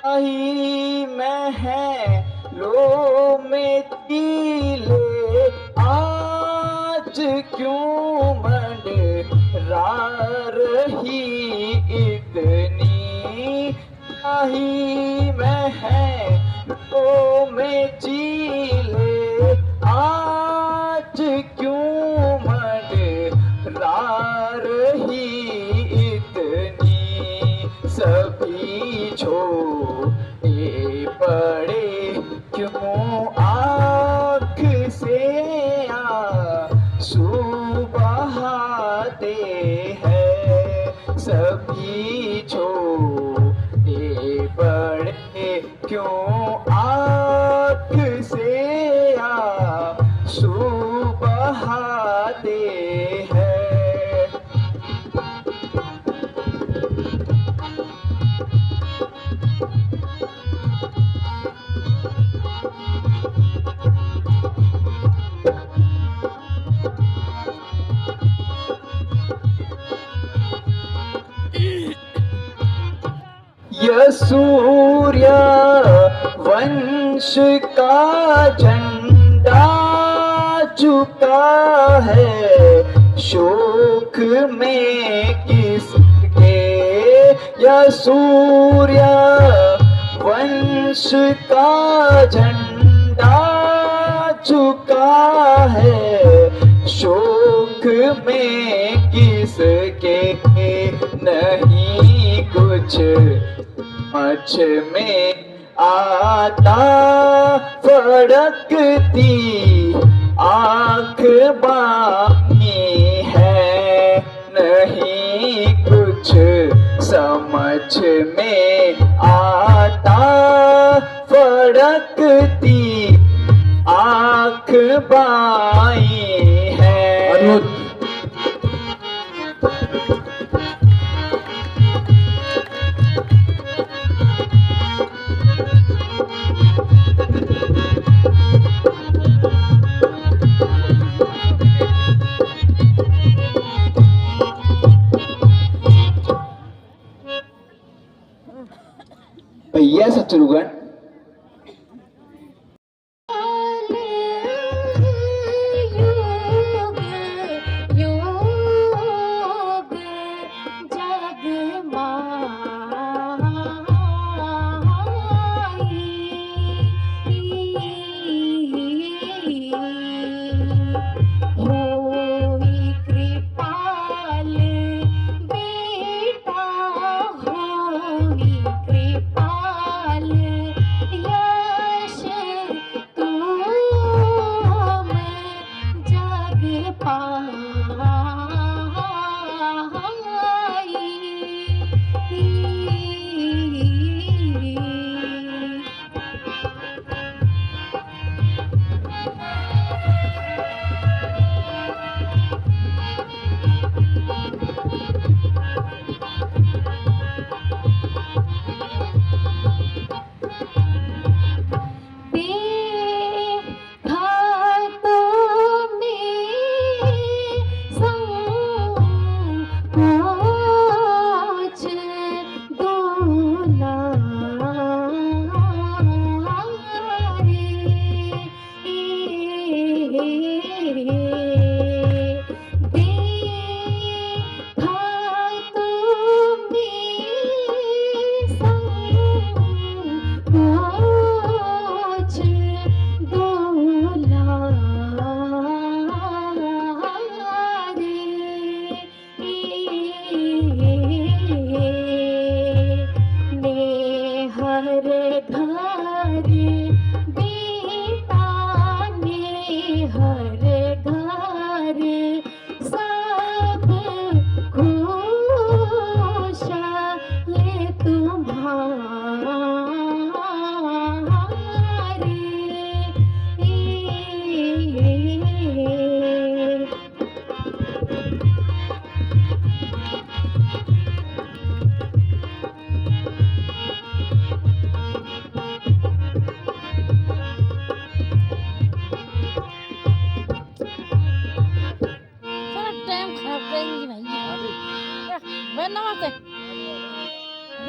ही मैं है लो में ले आज क्यों मंडरा रही इतनी ही मैं है लो में ले आज क्यों मंडरा रही इतनी सभी छोटे बड़े क्यों आँख से आंसू बहाते हैं सभी छोटे बड़े क्यों आँख से आंसू बहाते हैं। यह सूर्य वंश का झंडा झुका है शोक में किसके। यह सूर्य वंश का झंडा झुका है शोक में किसके। नहीं कुछ समझ में आता फड़कती आँख बानी है। नहीं कुछ समझ में आता फड़कती आँख बाई है। भैया शत्रुघ्न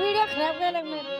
वीडियो खराब कर लग मेरे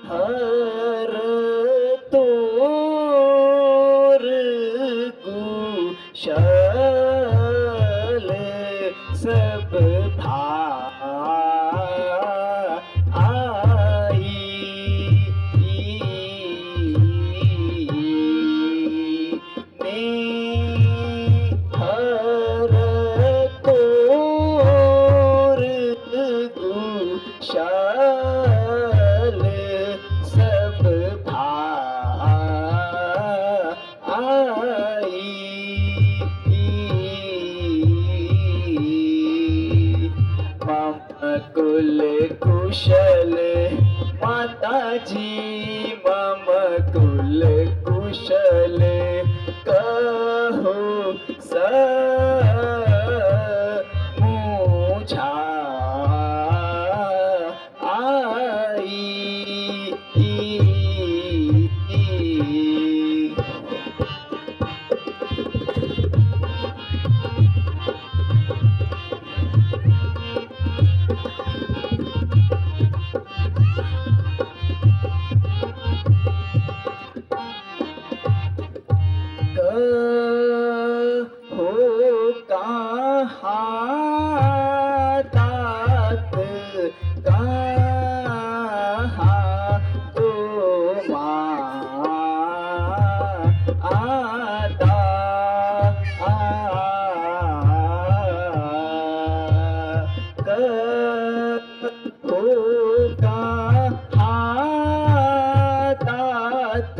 हर तोर कुशल सब हर तोर कुशल सब मम कुल कुशल माता जी मम कुल कुशल कहो समूझा हो कहाँ तात कहाँ तो आता हो कहाँ तात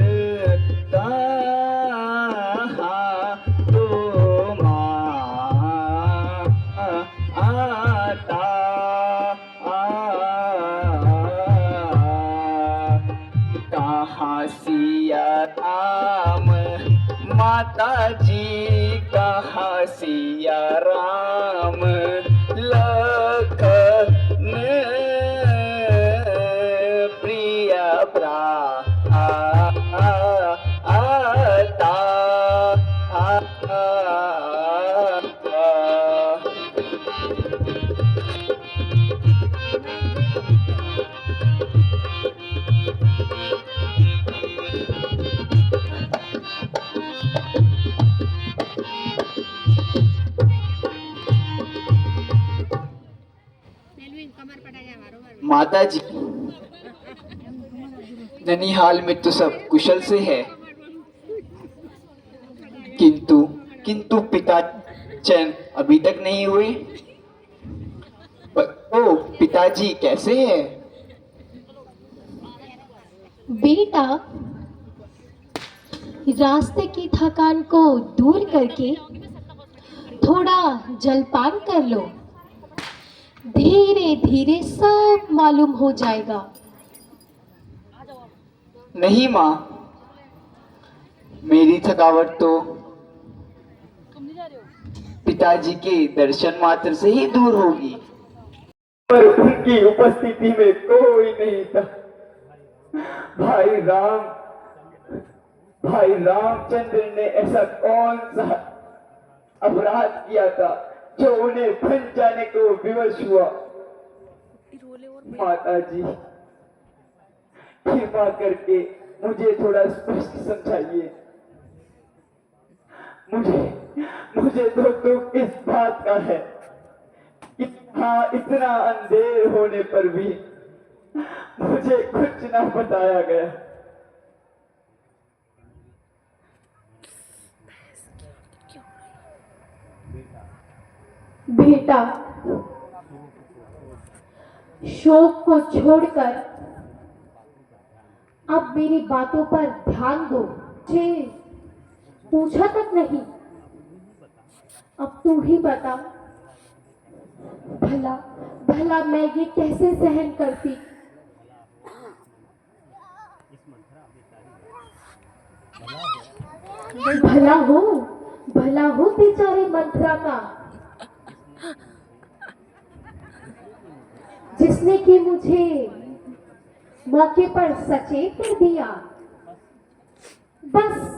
कहाँ तो आता कहाँ सिया राम माता जी कहाँ सिया राम लखन प्रिय आता माता जी ननिहाल में तो सब कुशल से है, किंतु पिता चैन अभी तक नहीं हुए। ओ पिताजी कैसे हैं? बेटा, रास्ते की थकान को दूर करके थोड़ा जलपान कर लो। धीरे धीरे सब मालूम हो जाएगा। नहीं माँ, मेरी थकावट तो पिताजी के दर्शन मात्र से ही दूर होगी। पर उनकी उपस्थिति में कोई नहीं था। भाई रामचंद्र ने ऐसा कौन सा अपराध किया था जो उन्हें बन जाने को विवश हुआ? माता जी कृपा करके मुझे थोड़ा स्पष्ट समझाइए। मुझे तो दुख इस बात का है कि हाँ, इतना अंधेर होने पर भी मुझे कुछ ना बताया गया। बेटा, शोक को छोड़कर अब मेरी बातों पर ध्यान दो। मुझे पूछा तक नहीं, अब तू ही बता, भला भला मैं ये कैसे सहन करती? भला हो बेचारे मंत्रा का। जिसने कि मुझे मौके पर सचेत कर दिया। बस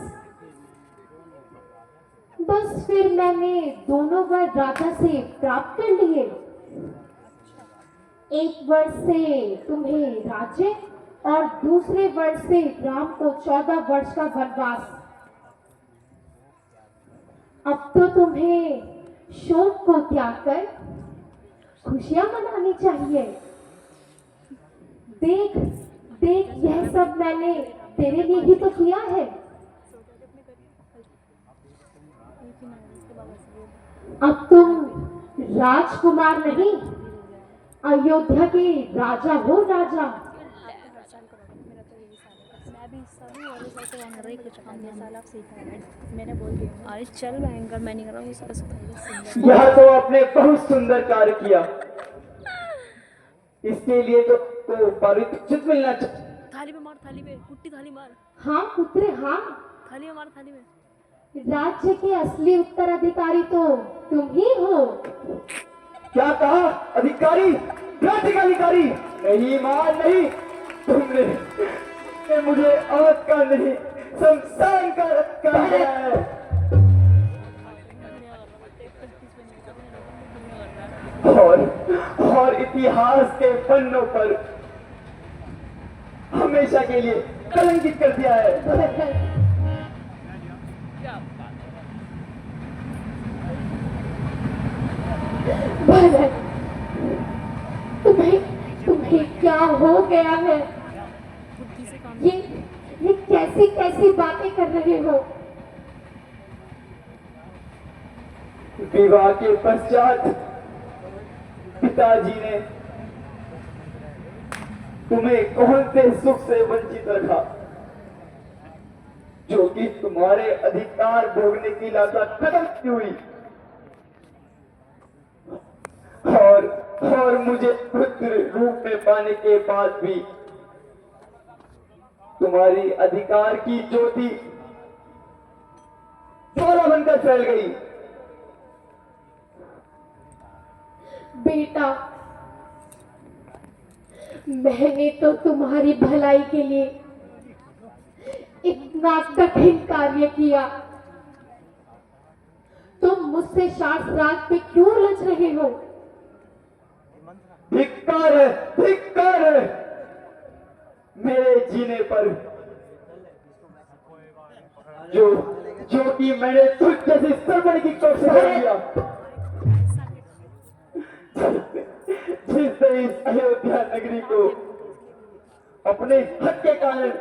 फिर मैंने दोनों वर राजा से प्राप्त कर लिए। एक वर्ष से तुम्हें राज्य और दूसरे वर्ष से राम को 14 वर्ष का वनवास। अब तो तुम्हें शोक को त्याग कर खुशियां मनानी चाहिए। देख देख, यह सब मैंने तेरे लिए ही तो किया है। अब तुम राजकुमार नहीं, अयोध्या के राजा हो, राजा। मैंने बोल दिया अरे चल भयंकर, मैं नहीं कर रहा हूँ इसका यह तो आपने बहुत सुंदर कार्य किया। इसके लिए तो पारितोषिक मिलना चाहिए। थाली पे मार, थाली पे कुट्टी, थाली मार, हाँ पुत्र हाँ, थाली में मार, थाली में। राज्य के असली उत्तराधिकारी तो तुम ही हो। क्या कहा? अधिकारी? राज्य का अधिकारी? नहीं मां नहीं, तुमने मुझे औरत का नहीं, शमशान का अधिकार दिया है। और इतिहास के पन्नों पर हमेशा के लिए कलंकित कर दिया है। भरत, तुम्हें क्या हो गया है? ये कैसी कैसी बातें कर रहे हो? विवाह के पश्चात पिताजी ने तुम्हें कौन से सुख से वंचित रखा, जो कि तुम्हारे अधिकार भोगने की लालसा खत्म की हुई। और मुझे पुत्र रूप में पाने के बाद भी तुम्हारी अधिकार की ज्योति ज्वाला बनकर फैल गई। बेटा, मैंने तो तुम्हारी भलाई के लिए इतना कठिन कार्य किया, तुम मुझसे शास्त्रार्थ पे क्यों लच रहे हो? धिक्कार है, धिक्कार है मेरे जीने पर, जो कि मैंने तुझ जैसी सरपण की कोख से कर दिया, जिसने इस अयोध्या नगरी को अपने हक के कारण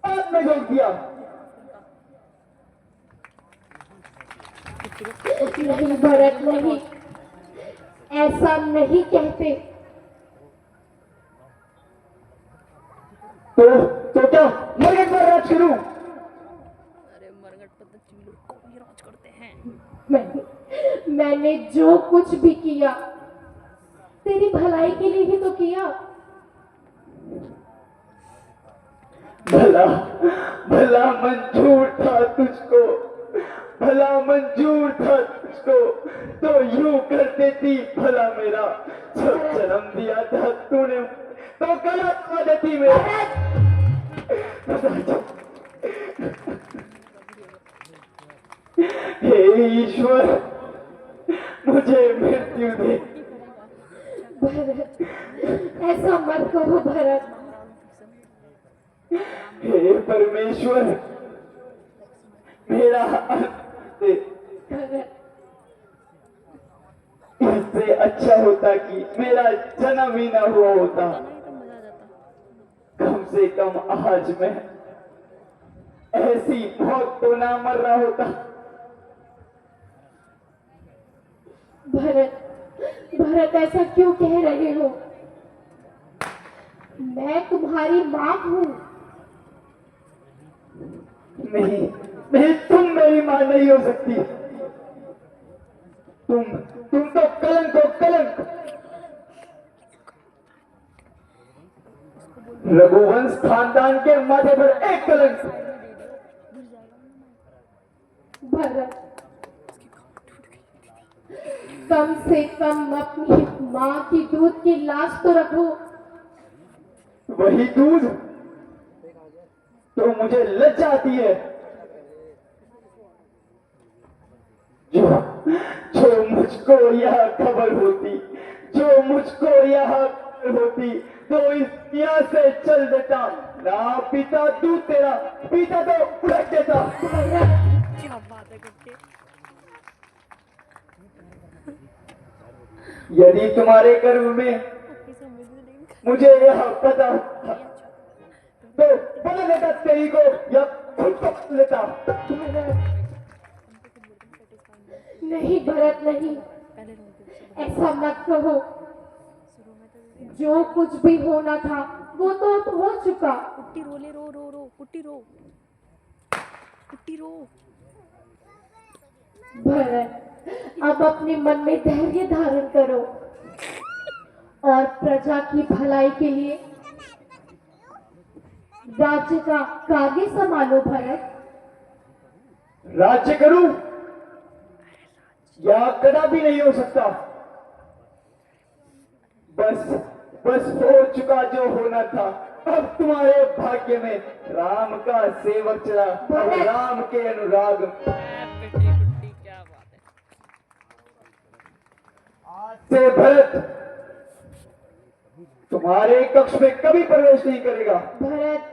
आग में झोंक दिया। नहीं भरत नहीं, ऐसा नहीं कहते। तो क्या मरगट पर राज करूं? अरे मरगट पर तो चील को भी राज करते हैं। मैंने जो कुछ भी किया तेरी भलाई के लिए ही तो किया। भला भला मंजूर था तुझको, भला मंजूर था तुझको, तो यूं कर देती भला मेरा जो जन्म दिया था तूने, तो गलत कर देती मेरा। हे ईश्वर, मुझे मृत्यु दे। भरत, ऐसा मत करो भरत। हे परमेश्वर, मेरा अंत दे। भरत, इससे अच्छा होता कि मेरा जन्म ही ना हुआ होता। कम से कम आज मैं ऐसी मौत तो ना मर रहा होता। भरत, भरत ऐसा क्यों कह रहे हो? मैं तुम्हारी मां हूं। नहीं नहीं, तुम मेरी मां नहीं हो सकती। तुम तो कलंक हो, कलंक। रघुवंश खानदान के माथे पर एक कलंक। भरत, कम से कम अपनी माँ की दूध की लाश तो रखो। वही दूध तो मुझे लज्जा आती है। जो जो मुझको यह खबर होती, जो मुझको यह खबर होती, तो इस दुनिया से चल देता। ना पीता दूध तेरा, पीता तो उलट देता। क्या बात है कुत्ते। यदि तुम्हारे गर्भ में अपनी समझ में नहीं मुझे यह पता था, तो बदल लेता तेरी को या खुद को बदल लेता। नहीं भरत नहीं, पहले रोते ऐसा मत कहो। शुरू में तो जो कुछ भी होना था वो तो अब हो चुका। कुट्टी रो ले, रो रो रो कुट्टी रो, कुट्टी रो। भरत अब अपने मन में धैर्य धारण करो और प्रजा की भलाई के लिए राज्य का कार्य संभालो। भरत राज्य करूं या कदा भी नहीं हो सकता। बस बस हो चुका जो होना था। अब तुम्हारे भाग्य में राम का सेवक चला और राम के अनुराग। बेटे कुट्टी क्या बात है। आज से भरत तुम्हारे कक्ष में कभी प्रवेश नहीं करेगा। भरत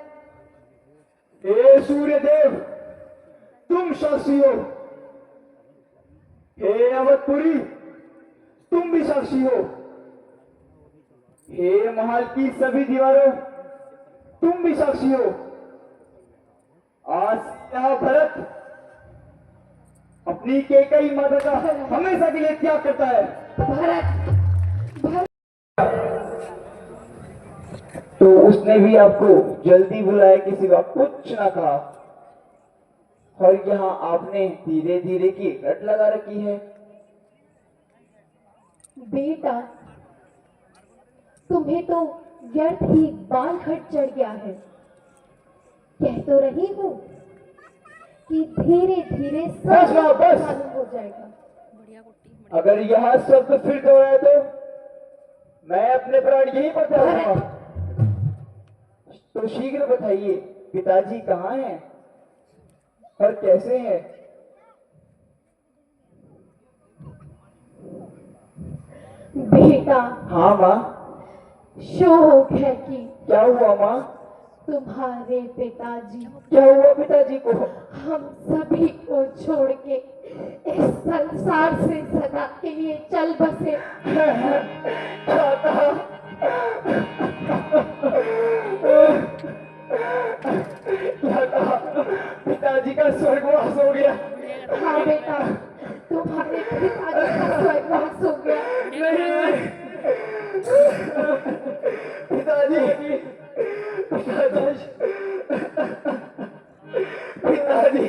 हे सूर्य देव, तुम साक्षी हो। हे अवधपुरी, तुम भी साक्षी हो। हे महल की सभी दीवारों, तुम भी साक्षी हो। आज यह भरत अपनी केकई माता का हमेशा के लिए त्याग करता है। भरत तो उसने भी आपको जल्दी बुलाया के सिवा कुछ ना कहा, और यहाँ आपने धीरे धीरे की रट लगा रखी है। बेटा तुम्हें तो व्यर्थ ही बाल खट चढ़ गया है। कह तो रही हूँ कि धीरे धीरे बस सब ना, बस। मालूम हो जाएगा। बढ़िया कुट्टी बढ़िया। अगर यह शब्द फिर दोहराए तो मैं अपने प्राण यहीं पर त्यागूंगा। तो शीघ्र बताइए, पिताजी कहाँ हैं और कैसे हैं? बेटा हाँ माँ। शोक है कि क्या हुआ माँ? तुम्हारे पिताजी क्या हुआ पिताजी को? हम सभी को छोड़ के इस संसार से सदा के लिए चल बसे। क्या कहा? क्या कहा? पिताजी का स्वर्गवास हो गया? हाँ बेटा तुम्हारे पिताजी का स्वर्गवास हो गया। नहीं, पिताजी, पिताजी, पिताजी,